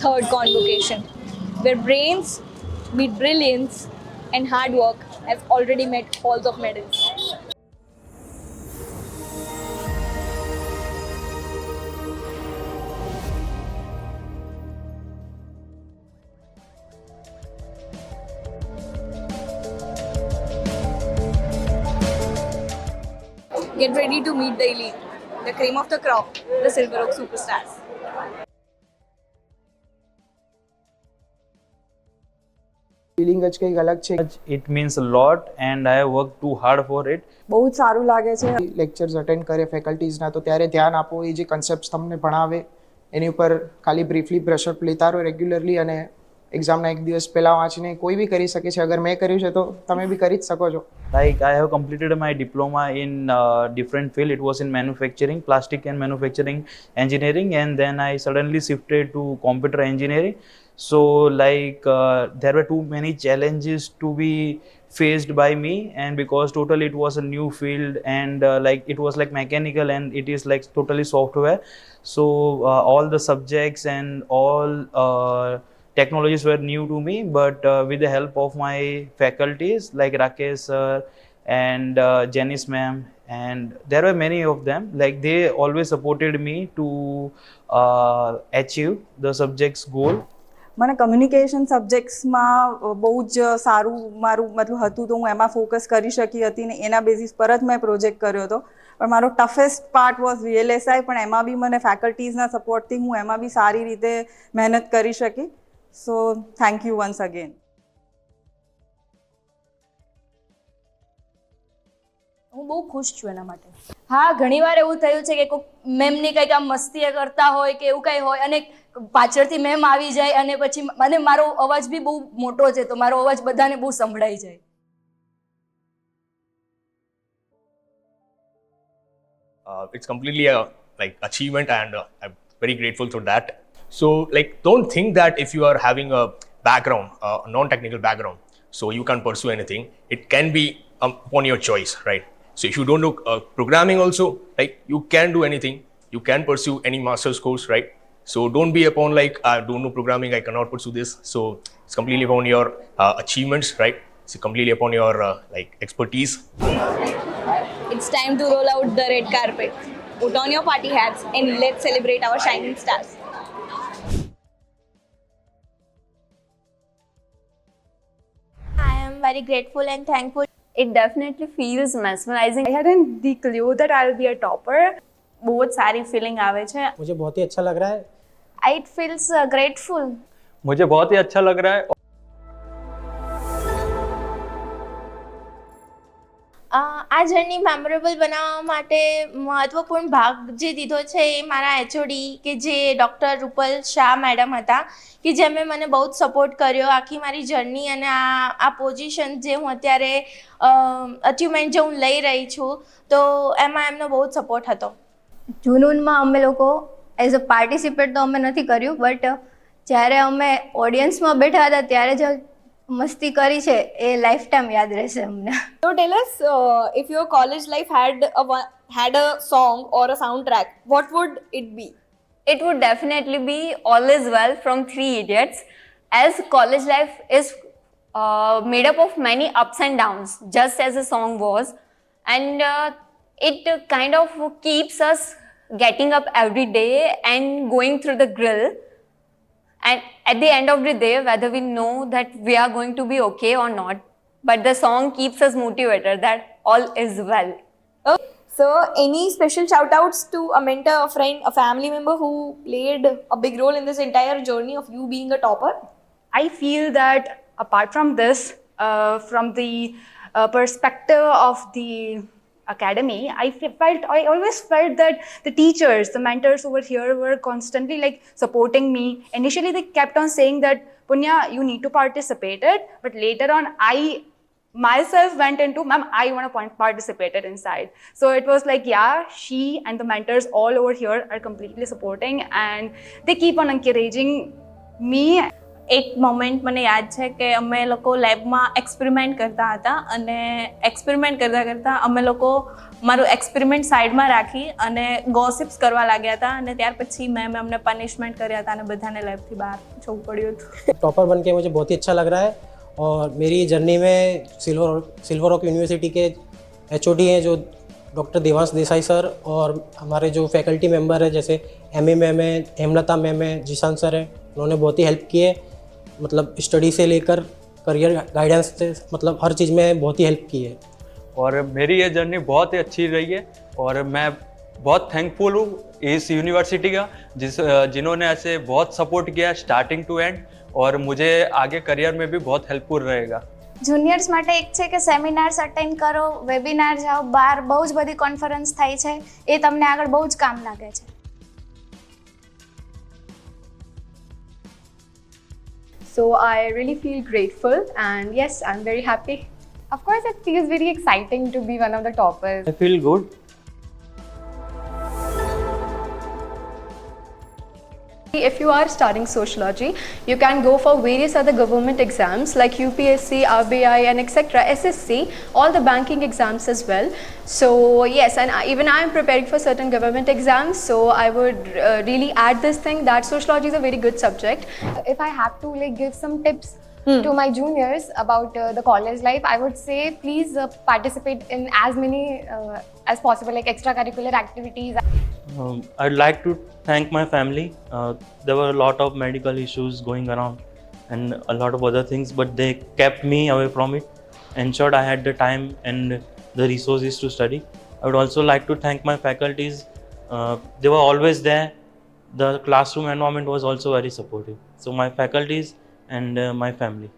Third convocation, where brains meet brilliance and hard work has already met halls of medals. Get ready to meet the elite, the cream of the crop, the Silver Oak superstars. Feeling જ કંઈક અલગ છે. It means a lot and I have worked too hard for it. બહુ જ સારું લાગે છે. Lectures attend કરે ફેકલ્ટીઝના તો ત્યારે ધ્યાન આપો, એ જે કન્સેપ્ટ્સ તમને ભણાવે એની ઉપર ખાલી બ્રીફલી બ્રશઅપ લેતા રહો રેગ્યુલરલી, અને એક્ઝામના એક દિવસ પહેલાં વાંચીને કોઈ બી કરી શકે છે. અગર મેં કર્યું છે તો તમે બી કરી જ શકો છો. Like I have completed my diploma in different field. It was in manufacturing, plastic and manufacturing engineering, and then I suddenly shifted to computer engineering. So like there were too many challenges to be faced by me, and because totally it was a new field, and like it was like mechanical and it is like totally software. So all the subjects and all technologies were new to me, but with the help of my faculties like Rakesh sir and Janice ma'am, and there were many of them, like they always supported me to achieve the subject's goal. મને communication સબ્જેક્ટ્સમાં બહુ જ સારું મારું મતલબ હતું, તો હું એમાં ફોકસ કરી શકી હતી ને એના બેઝિસ પર જ મેં પ્રોજેક્ટ કર્યો હતો. પણ મારો ટફેસ્ટ પાર્ટ વોઝ VLSI, પણ એમાં બી મને ફેકલ્ટીઝના સપોર્ટથી હું એમાં બી સારી રીતે મહેનત કરી શકી. So thank you once again. હું બહુ ખુશ છું એના માટે. હા, ઘણીવાર એવું થયું છે કે કોઈક મેમની કંઈક આમ મસ્તી કરતા હોય કે એવું કંઈ હોય અને પાછળથી મેમ આવી જાય અને પછી મને મારો અવાજ બી બહુ મોટો છે તો મારો અવાજ બધાને બહુ સંભળાઈ જાય. It's completely a like achievement, and I'm very grateful for that. So like don't think that if you are having a background, a non-technical background, so you can't pursue anything. It can be upon your choice, right? So if you don't know programming also, like you can do anything, you can pursue any master's course, right? So don't be upon like I don't know programming, I cannot pursue this. So it's completely upon your achievements, right? It's completely upon your like expertise. It's time to roll out the red carpet. Put on your party hats and let's celebrate our shining stars. I am very grateful and thankful. It definitely feels mesmerizing. I hadn't the clue that I'll be a topper. बहुत सारी feeling आवे छे. मुझे बहुत ही अच्छा लग रहा है. It feels grateful. मुझे बहुत ही अच्छा लग रहा है. આ જર્ની મેમોરેબલ બનાવવા માટે મહત્વપૂર્ણ ભાગ જે દીધો છે એ મારા HOD કે જે ડૉક્ટર રૂપલ શાહ મેડમ હતા, કે જેમણે મને બહુ જ સપોર્ટ કર્યો આખી મારી જર્ની, અને આ પોઝિશન જે હું અત્યારે અચીવમેન્ટ જે હું લઈ રહી છું તો એમાં એમનો બહુ જ સપોર્ટ હતો. જુનૂનમાં અમે લોકો એઝ અ પાર્ટિસિપેટ તો અમે નથી કર્યું, બટ જ્યારે અમે ઓડિયન્સમાં બેઠા હતા ત્યારે જ મસ્તી કરી છે એ લાઈફ ટાઈમ યાદ રહેશે અમને. So tell us, if your college life had a song or a soundtrack, what would it be? It would definitely be All Is Well from Three Idiots, as college life is made up of many ups and downs, just as the song was, and it kind of keeps us getting up every day and going through the grill. And at the end of the day, whether we know that we are going to be okay or not, but the song keeps us motivated that all is well. Okay. So any special shout outs to a mentor, a friend, a family member who played a big role in this entire journey of you being a topper? I feel that apart from this, from the perspective of the academy, I always felt that the teachers, the mentors over here were constantly like supporting me. Initially they kept on saying that Punya, you need to participate it, but later on I myself went into, ma'am, I want to participate it inside. So it was like, yeah, she and the mentors all over here are completely supporting and they keep on encouraging me. એક moment મને યાદ છે કે અમે લોકો લેબમાં experiment કરતા હતા અને એક્સપેરિમેન્ટ કરતાં કરતાં અમે લોકો મારું એક્સપેરિમેન્ટ સાઈડમાં રાખી અને ગોસિપ્સ કરવા लाग्યા હતા અને ત્યાર પછી મેમે અમને પનિશમેન્ટ કર્યા હતા અને બધાને લેબથી બહાર જવું પડ્યું હતું. टॉपर बन के मुझे बहुत ही अच्छा लग रहा है और मेरी जर्नी में सिल्वर रॉक यूनिवर्सिटी के HOD हैं जो डॉक्टर देवांश देसाई सर और हमारे जो फैकल्टी मेंबर है जैसे एमए मैम है, हेमलता मैम है, जीशान सर है, उन्होंने बहुत ही हेल्प की है. मतलब स्टडी से लेकर करियर गाइडेंस से मतलब हर चीज़ में बहुत ही हेल्प की है. और मेरी ये जर्नी बहुत ही अच्छी रही है और मैं बहुत थैंकफुल हूँ इस यूनिवर्सिटी का जिन्होंने ऐसे बहुत सपोर्ट किया स्टार्टिंग टू एंड और मुझे आगे करियर में भी बहुत हेल्पफुल रहेगा. જુનિયર્સ માટે એક છે કે સેમિનાર્સ અટેન્ડ કરો, વેબિનાર જાઓ, બહાર બહુ જ બધી કોન્ફરન્સ થાય છે, એ તમને આગળ બહુ જ કામ લાગે છે. So I really feel grateful and yes, I'm very happy. Of course, it feels very exciting to be one of the toppers. I feel good. If you are studying sociology, you can go for various other government exams like UPSC, RBI and etc., SSC, all the banking exams as well. So yes, and even I am preparing for certain government exams, so I would really add this thing that sociology is a very good subject. If I have to like give some tips to my juniors about the college life, I would say please participate in as many as possible, like extracurricular activities. I'd like to thank my family. There were a lot of medical issues going around and a lot of other things, but they kept me away from it, ensured I had the time and the resources to study. I would also like to thank my faculties. They were always there. The classroom environment was also very supportive. So my faculties and my family.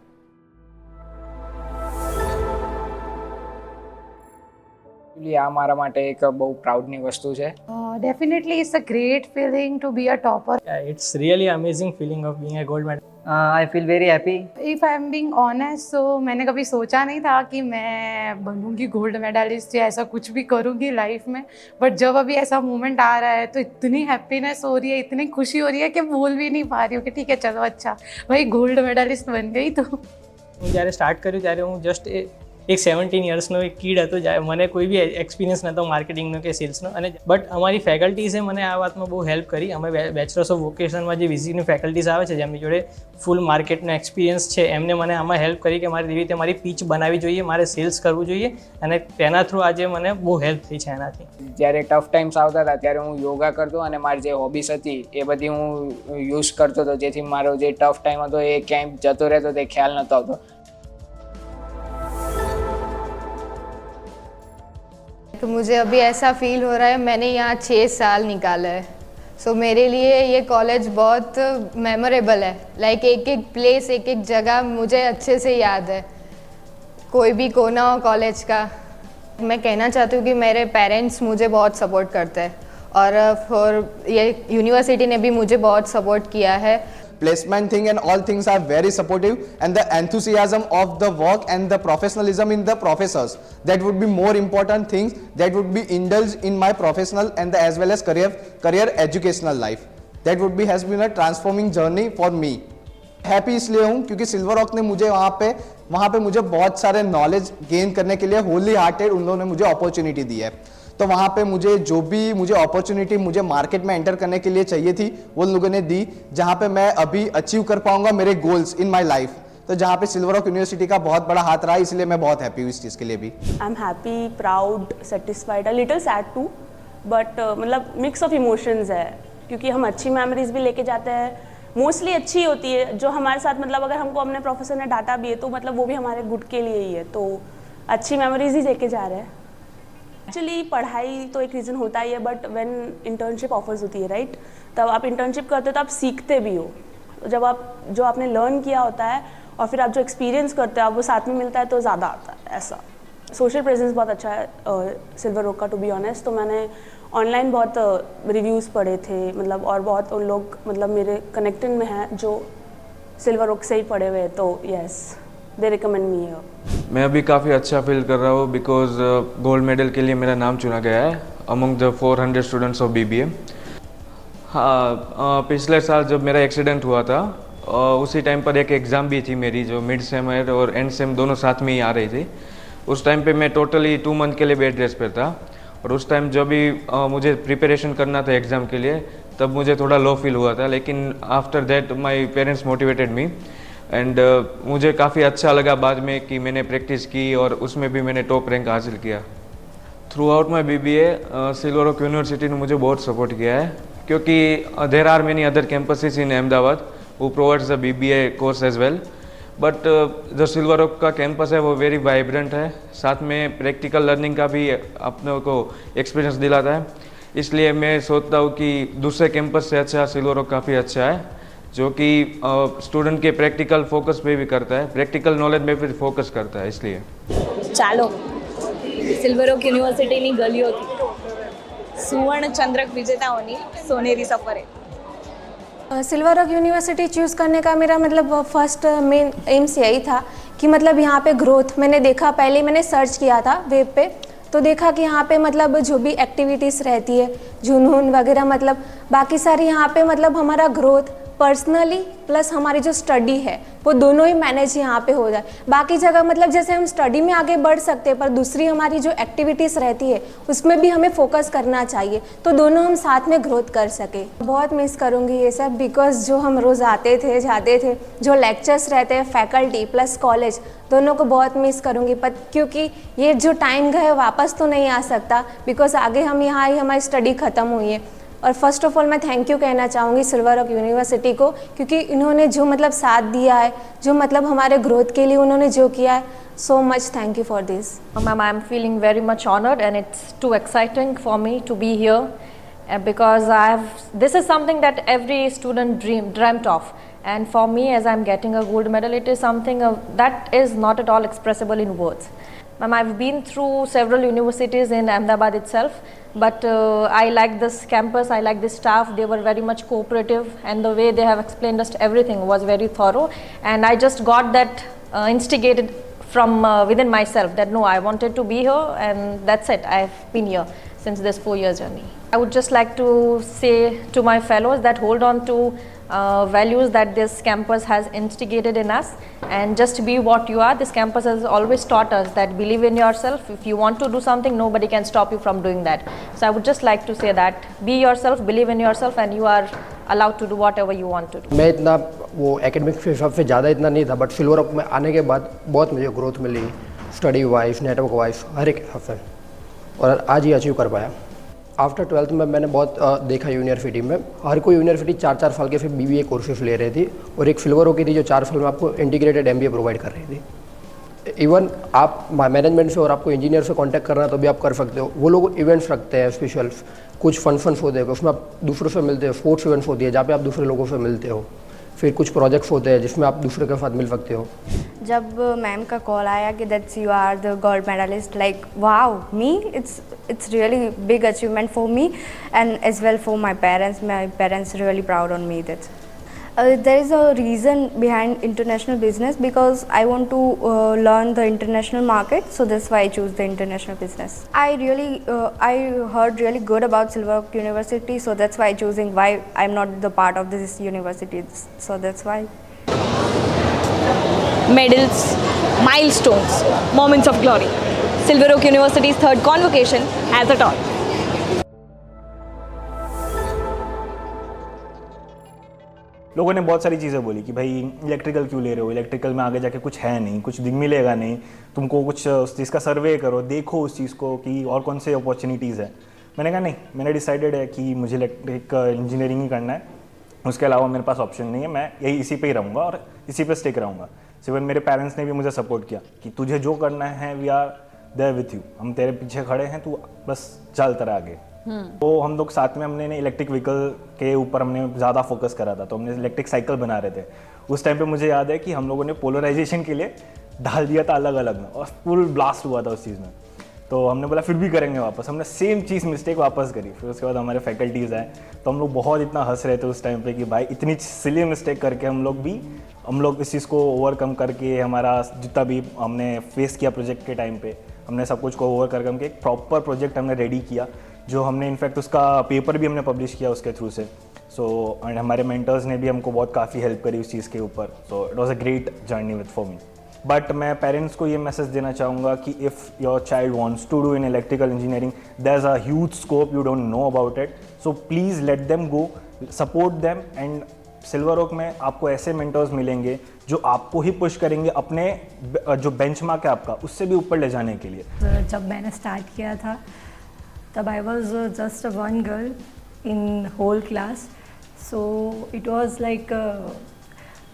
આ મારા માટે એક બહુ પ્રાઉડની વસ્તુ છે. Definitely it's a great feeling to be a topper. It's really amazing feeling of being a gold medal. I feel very happy. If I'm being honest, so मैंने कभी सोचा नहीं था कि मैं बनूंगी गोल्ड मेडलिस्ट या ऐसा कुछ भी करूंगी लाइफ में, बट जब अभी ऐसा मोमेंट आ रहा है तो इतनी हैप्पीनेस हो रही है, इतनी खुशी हो रही है कि बोल भी नहीं पा रही हूँ कि ठीक है चलो अच्छा भाई गोल्ड मेडलिस्ट बन गई. तो હું જ્યારે સ્ટાર્ટ કર્યું ત્યારે હું જસ્ટ એક 17 યર્સનો એક કીડ હતો, જ્યારે મને કોઈ બી એક્સપિરિયન્સ નહોતો માર્કેટિંગનો કે સેલ્સનો. અને બટ અમારી ફેકલ્ટીઝે મને આ વાતમાં બહુ હેલ્પ કરી. અમે બેચલર્સ ઓફ વોકેશનમાં જે વિઝિટની ફેકલ્ટીઝ આવે છે જેમની જોડે ફૂલ માર્કેટનો એક્સપિરિયન્સ છે, એમને મને આમાં હેલ્પ કરી કે મારે એવી રીતે મારી પીચ બનાવવી જોઈએ, મારે સેલ્સ કરવું જોઈએ, અને તેના થ્રુ આજે મને બહુ હેલ્પ થઈ છે એનાથી. જ્યારે ટફ ટાઈમ્સ આવતા હતા ત્યારે હું યોગા કરતો અને મારી જે હોબીસ હતી એ બધી હું યુઝ કરતો હતો, જેથી મારો જે ટફ ટાઈમ હતો એ ક્યાંય જતો રહેતો તે ખ્યાલ નહોતો આવતો. तो मुझे अभी ऐसा फील हो रहा है मैंने यहाँ 6 साल निकाला है. सो मेरे लिए ये कॉलेज बहुत मेमोरेबल है. लाइक एक एक प्लेस, एक एक जगह मुझे अच्छे से याद है, कोई भी कोना हो कॉलेज का. मैं कहना चाहती हूँ कि मेरे पेरेंट्स मुझे बहुत सपोर्ट करते हैं और फॉर ये यूनिवर्सिटी ने भी मुझे बहुत सपोर्ट किया है. Placement thing and all things are very supportive, and the enthusiasm of the work and the professionalism in the professors, that would be more important things that would be indulged in my professional and the as well as career educational life. That would be has been a transforming journey for me. Happy इसलिए हूँ क्योंकि silver rock ने मुझे वहाँ पे मुझे बहुत सारे नॉलेज गेन करने के लिए होली हार्टेड उन लोगों ने मुझे अपॉर्चुनिटी दी है. तो वहाँ पे मुझे जो भी मुझे अपॉर्चुनिटी मुझे मार्केट में एंटर करने के लिए चाहिए थी वो लोगों ने दी, जहाँ पे मैं अभी अचीव कर पाऊंगा मेरे गोल्स इन माय लाइफ. तो जहाँ पे सिल्वर रॉक यूनिवर्सिटी का बहुत बड़ा हाथ रहा, इसलिए मैं बहुत हैप्पी हूँ इस चीज़ के लिए भी. I am happy, proud, satisfied, a little sad too, but मतलब मिक्स ऑफ इमोशंस है क्योंकि हम अच्छी मेमोरीज भी लेके जाते हैं. मोस्टली अच्छी होती है जो हमारे साथ, मतलब अगर हमको अपने प्रोफेसर ने डांटा भी है तो मतलब वो भी हमारे गुड के लिए ही है. तो अच्छी मेमोरीज ही लेके जा रहे हैं. एक्चुअली पढ़ाई तो एक रीज़न होता ही है, बट व्हेन इंटर्नशिप ऑफर्स होती है राइट, तब आप इंटर्नशिप करते हो तो आप सीखते भी हो. जब आप जो आपने लर्न किया होता है और फिर आप जो एक्सपीरियंस करते हो आप वो साथ में मिलता है तो ज़्यादा आता है. ऐसा सोशल प्रेजेंस बहुत अच्छा है सिल्वर रॉक का, टू बी ऑनेस्ट. तो मैंने ऑनलाइन बहुत रिव्यूज़ पढ़े थे, मतलब और बहुत उन लोग मतलब मेरे कनेक्टेड में हैं जो सिल्वर रॉक से ही पढ़े हुए हैं, तो yes they recommend me here. मैं अभी काफ़ी अच्छा फील कर रहा हूँ बिकॉज गोल्ड मेडल के लिए मेरा नाम चुना गया है among the 400 students of BBA. हाँ, पिछले साल जब मेरा एक्सीडेंट हुआ था उसी टाइम पर एक एग्ज़ाम भी थी मेरी, जो मिड सेम और एंड सेम दोनों साथ में ही आ रही थी। उस टाइम पे मैं टोटली 2 मंथ के लिए बेड रेस्ट पर था, और उस टाइम जो भी मुझे प्रिपरेशन करना था एग्ज़ाम के लिए, तब मुझे थोड़ा लो फील हुआ था। लेकिन after that my parents motivated me, and मुझे काफ़ी अच्छा लगा बाद में कि मैंने प्रैक्टिस की और उसमें भी मैंने टॉप रैंक हासिल किया। Throughout my BBA Silver Oak university ने मुझे बहुत सपोर्ट किया है, क्योंकि there are many other campuses in Ahmedabad who provides the BBA course as well, but जो सिल्वर ओक का कैंपस है वो वेरी वाइब्रेंट है, साथ में प्रैक्टिकल लर्निंग का भी अपने को एक्सपीरियंस दिलाता है। इसलिए मैं सोचता हूँ कि दूसरे कैंपस से अच्छा सिल्वर ओक काफ़ी अच्छा है, जो कि स्टूडेंट के प्रैक्टिकल फोकस पे भी करता है, प्रैक्टिकल नॉलेज में भी फोकस करता है। इसलिए ચાલો સિલ્વર ઓક યુનિવર્સિટીની ગલીઓથી સુવર્ણ ચંદ્રક વિજેતાઓની સોનેરી સફરે। सिल्वर ओक यूनिवर्सिटी चूज़ करने का मेरा मतलब फर्स्ट मेन एम्स यही था कि मतलब यहाँ पे ग्रोथ मैंने देखा। पहले मैंने सर्च किया था वेब पे, तो देखा कि यहाँ पे मतलब जो भी एक्टिविटीज़ रहती है, जुनून वगैरह, मतलब बाकी सारी यहाँ पे मतलब हमारा ग्रोथ पर्सनली प्लस हमारी जो स्टडी है वो दोनों ही मैनेज यहाँ पे हो जाए। बाकी जगह मतलब जैसे हम स्टडी में आगे बढ़ सकते हैं, पर दूसरी हमारी जो एक्टिविटीज़ रहती है उसमें भी हमें फोकस करना चाहिए, तो दोनों हम साथ में ग्रोथ कर सके। बहुत मिस करूँगी ये सब, बिकॉज जो हम रोज़ आते थे जाते थे, जो लेक्चर्स रहते हैं फैकल्टी प्लस कॉलेज, दोनों को बहुत मिस करूँगी। क्योंकि ये जो टाइम गए वापस तो नहीं आ सकता, बिकॉज आगे हम यहाँ ही हमारी स्टडी ख़त्म हुई है। और फर्स्ट ऑफ ऑल मैं थैंक यू कहना चाहूँगी सिल्वर ओक यूनिवर्सिटी को, क्योंकि इन्होंने जो मतलब साथ दिया है, जो मतलब हमारे ग्रोथ के लिए उन्होंने जो किया है, so much thank you for this. Ma'am, I'm feeling very much honored, and it's too exciting for me to be here because this is something that every student dreamt of, and for me, as I'm getting a gold medal, it is something that is not at all expressible in words. Ma'am, I've been through several universities in Ahmedabad itself, but I like this campus, I like this staff. They were very much cooperative, and the way they have explained us everything was very thorough, and I just got that instigated from within myself that no, I wanted to be here, and that's it. I've been here since this 4-year journey. I would just like to say to my fellows that hold on to values that this campus has instigated in us, and just be what you are. This campus has always taught us that believe in yourself. If you want to do something, nobody can stop you from doing that. So I would just like to say that be yourself, believe in yourself, and you are allowed to do whatever you want to do. मैं इतना वो academic हिसाब से ज़्यादा इतना नहीं था, but silver Oak में आने के बाद बहुत मुझे ग्रोथ मिली, स्टडी वाइज, नेटवर्क वाइज, हर एक हिसाब से, और आज ही अचीव कर पाया। आफ्टर 12th में मैंने बहुत देखा यूनिवर्सिटी में, हर कोई यूनिवर्सिटी 4-4 साल के फिर BBA कोर्सेज ले रही थी, और एक सिल्वर ओक की थी जो 4 साल में आपको इंटीग्रेटेड MBA प्रोवाइड कर रही थी। इवन आप मैनेजमेंट से और आपको इंजीनियर से कांटेक्ट करना तो भी आप कर सकते हो। वो लोग इवेंट्स रखते हैं स्पेशल, कुछ फंक्शंस होते हैं उसमें आप दूसरों से मिलते हो, स्पोर्ट्स इवेंट्स होती है जहाँ पे आप दूसरे लोगों से मिलते हो, फिर कुछ प्रोजेक्ट्स होते हैं जिसमें आप दूसरे के साथ मिल सकते हो। जब मैम का कॉल आया कि that's you are the gold medallist, like wow, me it's really big achievement for me and as well for my parents. My parents really proud on me that there is a reason behind international business, because I want to learn the international market, so that's why I choose the international business. I heard really good about Silver Oak University, so that's why I choosing why I'm not the part of this university, so that's why. Medals, milestones, moments of glory. Silver Oak University's third convocation has it all. लोगों ने बहुत सारी चीज़ें बोली कि भाई electrical क्यों ले रहे हो, इलेक्ट्रिकल में आगे जाके कुछ है नहीं, कुछ मिलेगा नहीं, तुमको कुछ उस चीज़ का सर्वे करो, देखो उस चीज़ को कि और कौन से अपॉर्चुनिटीज़ है। मैंने कहा नहीं, मैंने डिसाइडेड है कि मुझे इलेक्ट्रिक इंजीनियरिंग ही करना है, उसके अलावा मेरे पास ऑप्शन नहीं है, मैं यही इसी पे ही रहूँगा और इसी पे स्टिक रहूँगा। सिवन मेरे पेरेंट्स ने भी मुझे सपोर्ट किया कि तुझे जो करना है we are there with you, हम तेरे पीछे खड़े हैं, तू बस चल तरह आगे। तो हम लोग साथ में हमने इलेक्ट्रिक व्हीकल के ऊपर हमने ज़्यादा फोकस करा था, तो हमने इलेक्ट्रिक साइकिल बना रहे थे। उस टाइम पे मुझे याद है कि हम लोगों ने पोलराइजेशन के लिए डाल दिया था अलग अलग में, और फुल ब्लास्ट हुआ था उस चीज़ में। तो हमने बोला फिर भी करेंगे वापस, हमने सेम चीज़ मिस्टेक वापस करी। फिर उसके बाद हमारे फैकल्टीज़ आए, तो हम लोग बहुत इतना हंस रहे थे उस टाइम पे कि भाई इतनी सिली मिस्टेक करके हम लोग इस चीज़ को ओवरकम करके, हमारा जितना भी हमने फेस किया प्रोजेक्ट के टाइम पे, हमने सब कुछ को ओवरकम के एक प्रॉपर प्रोजेक्ट हमने रेडी किया, जो हमने इनफैक्ट उसका पेपर भी हमने पब्लिश किया उसके थ्रू से। सो एंड हमारे मेंटर्स ने भी हमको बहुत काफ़ी हेल्प करी उस चीज़ के ऊपर. So it was a great journey with for me. But मैं पेरेंट्स को ये मैसेज देना चाहूँगा कि if your child wants to do in electrical engineering, there is a huge scope, you don't know about it. So please let them go, support them. And Silver Oak में आपको ऐसे mentors मिलेंगे जो आपको ही push करेंगे अपने जो benchmark है आपका, उससे भी ऊपर ले जाने के लिए. जब मैंने स्टार्ट किया था तब I was just one girl in whole class. So it was like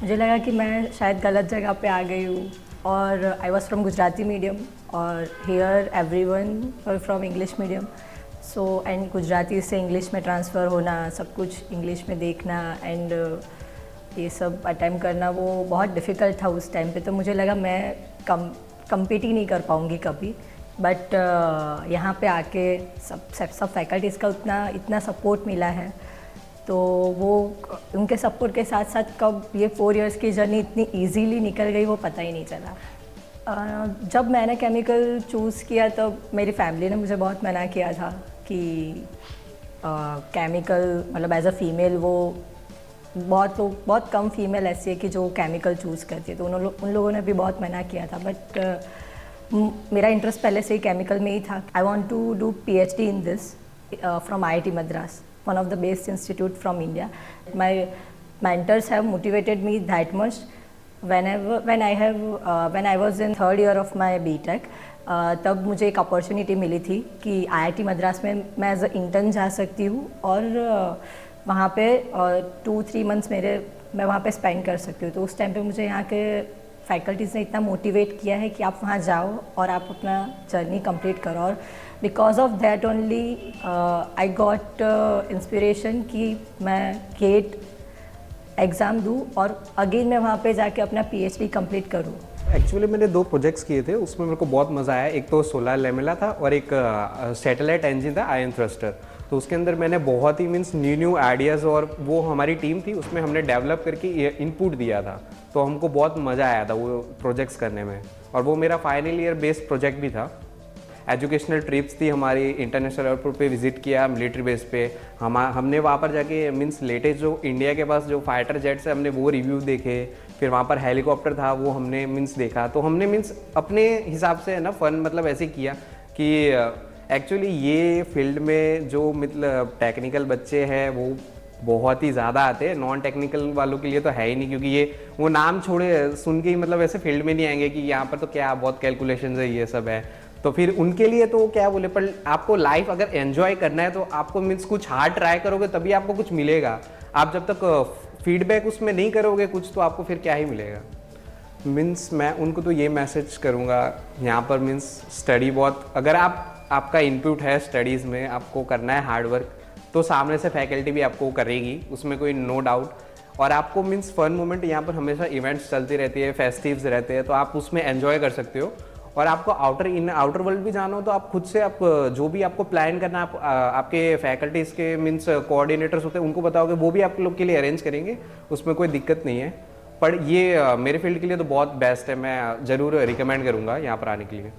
मुझे लगा कि मैं शायद गलत जगह पे आ गई हूँ. और I was from Gujarati medium और here everyone were from English medium. So and Gujarati से इंग्लिश में ट्रांसफ़र होना, सब कुछ इंग्लिश में देखना एंड ये सब अटेम्प्ट करना, वो बहुत डिफ़िकल्ट था उस टाइम पे. तो मुझे लगा मैं कम्पीट ही नहीं कर पाऊँगी कभी. बट यहाँ पे आके सब फैकल्टीज़ का इतना सपोर्ट मिला है. तो वो उनके सपोर्ट के साथ साथ कब ये 4 इयर्स की जर्नी इतनी इजीली निकल गई वो पता ही नहीं चला. जब मैंने केमिकल चूज़ किया तब मेरी फैमिली ने मुझे बहुत मना किया था कि केमिकल मतलब एज अ फीमेल वो बहुत कम फीमेल ऐसी है कि जो केमिकल चूज़ करती है. तो उन लोगों ने भी बहुत मना किया था. बट मेरा इंटरेस्ट पहले से ही केमिकल में ही था. I want to do PhD in this from IIT Madras, one of the best institute from India. My mentors have motivated me that much. When I was in 3rd year of my BTech, तब मुझे एक opportunity मिली थी कि IIT Madras में मैं as a intern जा सकती हूँ और वहाँ पे 2-3 मंथ्स मैं वहाँ पे स्पेंड कर सकती हूँ. तो उस टाइम पे मुझे यहाँ के फैकल्टीज़ ने इतना मोटिवेट किया है कि आप वहाँ जाओ और आप अपना जर्नी कंप्लीट करो. और because of that only I got inspiration कि मैं गेट एग्ज़ाम दूँ और अगेन मैं वहाँ पे जाके अपना PhD कंप्लीट करूँ. एक्चुअली मैंने 2 प्रोजेक्ट्स किए थे, उसमें मेरे को बहुत मज़ा आया. एक तो सोलर लेमेला था और एक सैटेलाइट इंजन था आयन थ्रस्टर. तो उसके अंदर मैंने बहुत ही न्यू आइडियाज़ और वो हमारी टीम थी उसमें हमने डेवलप करके इनपुट दिया था. तो हमको बहुत मज़ा आया था वो प्रोजेक्ट्स करने में. और वो मेरा फाइनल ईयर बेस्ड प्रोजेक्ट भी था. एजुकेशनल ट्रिप्स थी हमारी, इंटरनेशनल एयरपोर्ट पे विजिट किया मिलिट्री बेस पे. हमने वहाँ पर जाके लेटेस्ट जो इंडिया के पास जो फाइटर जेट्स है हमने वो रिव्यू देखे. फिर वहाँ पर हेलीकॉप्टर था वो हमने देखा. तो हमने अपने हिसाब से है ना फन मतलब ऐसे किया कि एक्चुअली ये फील्ड में जो मतलब टेक्निकल बच्चे हैं वो बहुत ही ज़्यादा आते हैं. नॉन टेक्निकल वालों के लिए तो है ही नहीं, क्योंकि ये वो नाम छोड़े सुन के ही मतलब ऐसे फील्ड में नहीं आएंगे कि यहाँ पर तो क्या बहुत कैलकुलेशन है ये सब है. तो फिर उनके लिए तो क्या बोले, पर आपको लाइफ अगर एंजॉय करना है तो आपको कुछ हार्ड ट्राई करोगे तभी आपको कुछ मिलेगा. आप जब तक फीडबैक उसमें नहीं करोगे कुछ तो आपको फिर क्या ही मिलेगा. मैं उनको तो ये मैसेज करूँगा यहाँ पर स्टडी बहुत, अगर आपका इनपुट है स्टडीज़ में, आपको करना है हार्ड वर्क, तो सामने से फैकल्टी भी आपको करेगी, उसमें कोई नो डाउट. और आपको फन मोमेंट यहाँ पर हमेशा इवेंट्स चलती रहती है, फेस्टिव्स रहते हैं, तो आप उसमें एंजॉय कर सकते हो. और आपको आउटर वर्ल्ड भी जाना हो तो आप खुद से आप जो भी आपको प्लान करना आप आपके फैकल्टीज़ के कोऑर्डिनेटर्स होते हैं उनको बताओगे, वो भी आप लोग के लिए अरेंज करेंगे, उसमें कोई दिक्कत नहीं है. पर ये मेरे फील्ड के लिए तो बहुत बेस्ट है, मैं ज़रूर रिकमेंड करूँगा यहाँ पर आने के लिए.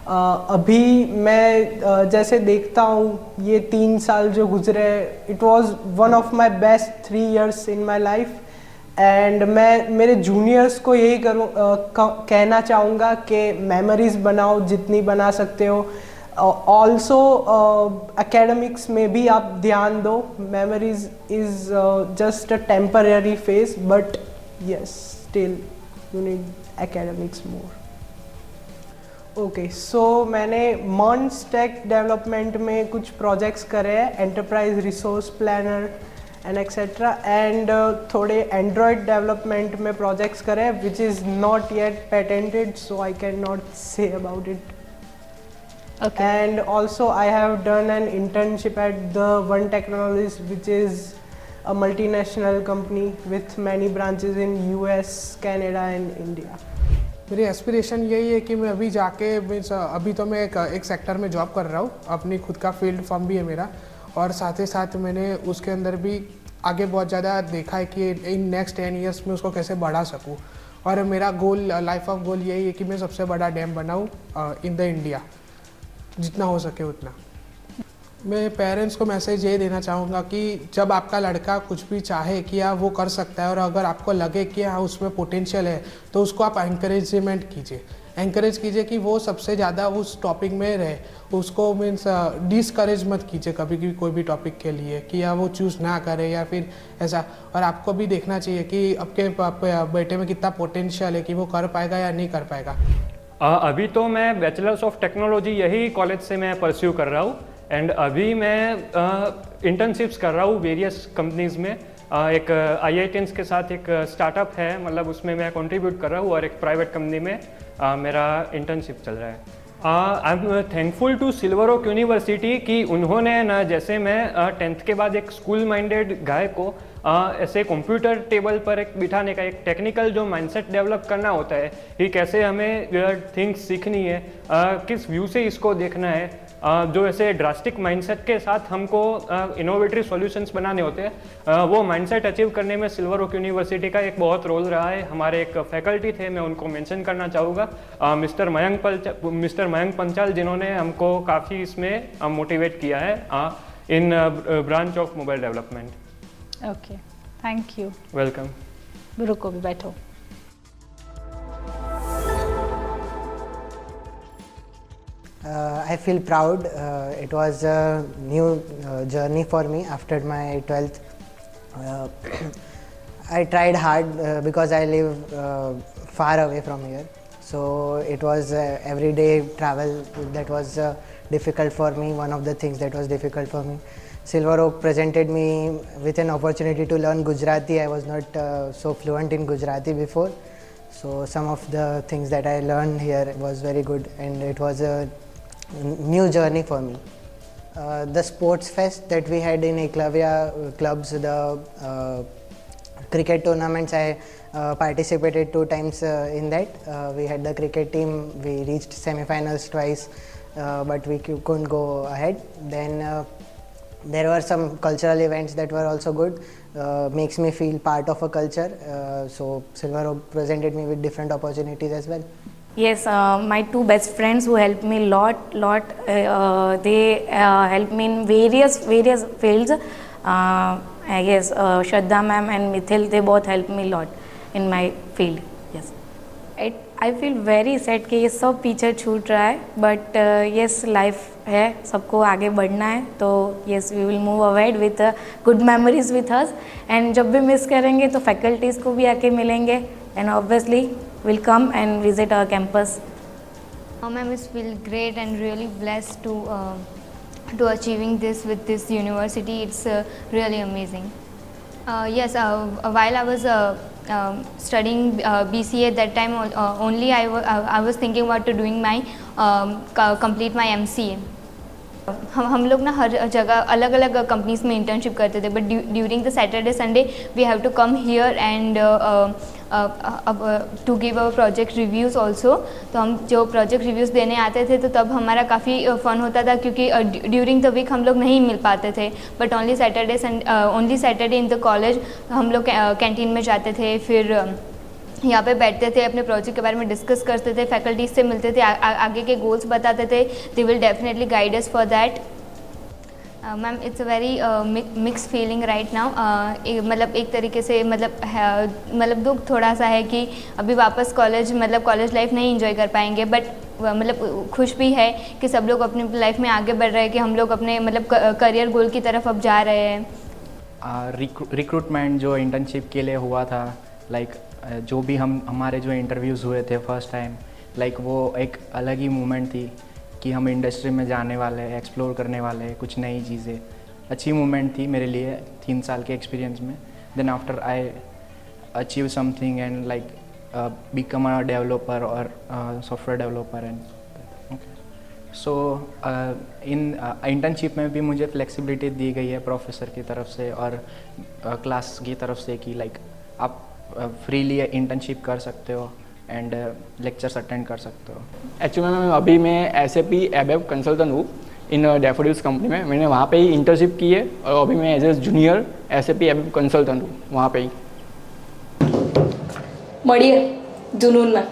अभी मैं जैसे देखता हूँ ये 3 साल जो गुजरे, it was one of my best 3 years in my life. And मैं मेरे जूनियर्स को यही कहना चाहूँगा कि मेमोरीज बनाओ जितनी बना सकते हो. ऑल्सो एकेडमिक्स में भी आप ध्यान दो. Memories is just a temporary phase, but yes, still you need academics more. Okay, so मैंने मॉन्स टेक डेवलपमेंट में कुछ प्रोजेक्ट्स करे हैं, enterprise resource planner and etcetera, and थोड़े एंड्रॉयड डेवलपमेंट में प्रोजेक्ट्स करे हैं which is not yet patented, so I can not say about it. And also I have done an internship at the One Technologies, which is a multinational company with many branches in US, Canada and India. मेरी aspiration यही है कि मैं अभी जाके अभी तो मैं एक सेक्टर में जॉब कर रहा हूँ, अपनी खुद का फील्ड फर्म भी है मेरा, और साथ ही साथ मैंने उसके अंदर भी आगे बहुत ज़्यादा देखा है कि इन नेक्स्ट 10 ईयर्स में उसको कैसे बढ़ा सकूँ. और मेरा गोल, लाइफ ऑफ गोल यही है कि मैं सबसे बड़ा डैम बनाऊँ इन द इंडिया, जितना हो सके उतना. मैं पेरेंट्स को मैसेज ये देना चाहूँगा कि जब आपका लड़का कुछ भी चाहे कि हाँ वो कर सकता है और अगर आपको लगे कि हाँ उसमें पोटेंशियल है तो उसको आप एंकरेजमेंट कीजिए, एंकरेज कीजिए कि वो सबसे ज़्यादा उस टॉपिक में रहे। उसको मीन्स डिस्करेज मत कीजिए कभी भी कोई भी टॉपिक के लिए कि या वो चूज़ ना करे या फिर ऐसा। और आपको भी देखना चाहिए कि आपके बेटे में कितना पोटेंशियल है कि वो कर पाएगा या नहीं कर पाएगा। अभी तो मैं बैचलर्स ऑफ टेक्नोलॉजी यही कॉलेज से मैं परस्यू कर रहा हूँ एंड अभी मैं इंटर्नशिप्स कर रहा हूँ वेरियस कंपनीज़ में। एक IITians के साथ एक स्टार्टअप है, मतलब उसमें मैं कंट्रीब्यूट कर रहा हूँ और एक प्राइवेट कंपनी में मेरा इंटर्नशिप चल रहा है। I am thankful to Silver Oak university कि उन्होंने ना, जैसे मैं 10th के बाद एक स्कूल माइंडेड गाय को ऐसे कंप्यूटर टेबल पर एक बिठाने का एक टेक्निकल जो माइंडसेट डेवलप करना होता है कि कैसे हमें थिंग्स सीखनी है, किस व्यू से इसको देखना है, जो ऐसे ड्रास्टिक माइंडसेट के साथ हमको इनोवेटिव सॉल्यूशंस बनाने होते हैं, वो माइंडसेट अचीव करने में सिल्वर ओक यूनिवर्सिटी का एक बहुत रोल रहा है। हमारे एक फैकल्टी थे, मैं उनको मेंशन करना चाहूँगा, मिस्टर मयंक पंचाल, जिन्होंने हमको काफ़ी इसमें मोटिवेट किया है in branch of mobile development. Okay, thank you. Welcome. रुको भी, बैठो। I feel proud. It was a new journey for me after my 12th. I tried hard because I live far away from here. So it was everyday travel that was difficult for me, one of the things that was difficult for me. Silver Oak presented me with an opportunity to learn Gujarati. I was not so fluent in Gujarati before. So some of the things that I learned here was very good and it was a new journey for me. The sports fest that we had in Eklavya clubs, the cricket tournaments, I participated 2 times in that. We had the cricket team, we reached semi-finals twice, but we couldn't go ahead. Then there were some cultural events that were also good, makes me feel part of a culture. So Silver Oak presented me with different opportunities as well. Yes, my 2 best friends who helped me lot. They helped me in various fields. Yes, Shraddha ma'am and Mithil, they both helped me lot in my field. Yes, I feel very sad कि ये सब पीछे छूट रहा है, but yes, life है, सबको आगे बढ़ना है, तो yes, we will move ahead with good memories with us. And जब भी मिस करेंगे तो faculties को भी आके मिलेंगे and obviously will come and visit our campus. Ma'am, I feel great and really blessed to achieving this with this university. It's really amazing. Yes, while I was studying BCA at that time, only I was thinking about to doing my complete my MCA. हम लोग ना हर जगह अलग अलग companies में internship करते थे, but during the Saturday Sunday we have to come here and to give our project reviews also. तो हम जो प्रोजेक्ट रिव्यूज़ देने आते थे तो तब हमारा काफ़ी फ़न होता था, क्योंकि ड्यूरिंग द वीक हम लोग नहीं मिल पाते थे, but only Saturday in the college हम लोग कैंटीन में जाते थे, फिर यहाँ पे बैठते थे, अपने प्रोजेक्ट के बारे में डिस्कस करते थे, फैकल्टीज से मिलते थे, आगे के गोल्स बताते थे। They will definitely guide us for that. Ma'am, it's a very mix feeling right now. मतलब एक तरीके से मतलब दुख थोड़ा सा है कि अभी वापस कॉलेज लाइफ नहीं इंजॉय कर पाएंगे, बट मतलब खुश भी है कि सब लोग अपनी लाइफ में आगे बढ़ रहे हैं, कि हम लोग अपने करियर गोल की तरफ अब जा रहे हैं। रिक्रूटमेंट जो इंटर्नशिप के लिए हुआ था, जो भी हमारे जो इंटरव्यूज़ हुए थे फर्स्ट टाइम, वो एक अलग ही मूवमेंट थी कि हम इंडस्ट्री में जाने वाले, एक्सप्लोर करने वाले कुछ नई चीज़ें। अच्छी मूवमेंट थी मेरे लिए 3 साल के एक्सपीरियंस में। Then after I achieve something and become a developer और software developer and so in internship में भी मुझे फ्लेक्सिबिलिटी दी गई है प्रोफेसर की तरफ से और क्लास की तरफ से कि आप फ्रीली इंटर्नशिप कर सकते हो एंड लेक्चर्स अटेंड कर सकते हो। एक्चुअली मैं अभी SAP ABAP कंसल्टेंट हूँ इन डैफोडिल्स कंपनी में। मैंने वहाँ पे ही इंटर्नशिप की है और अभी मैं as a junior SAP ABAP consultant हूँ वहाँ पे ही। મળીએ જુનૂનમાં।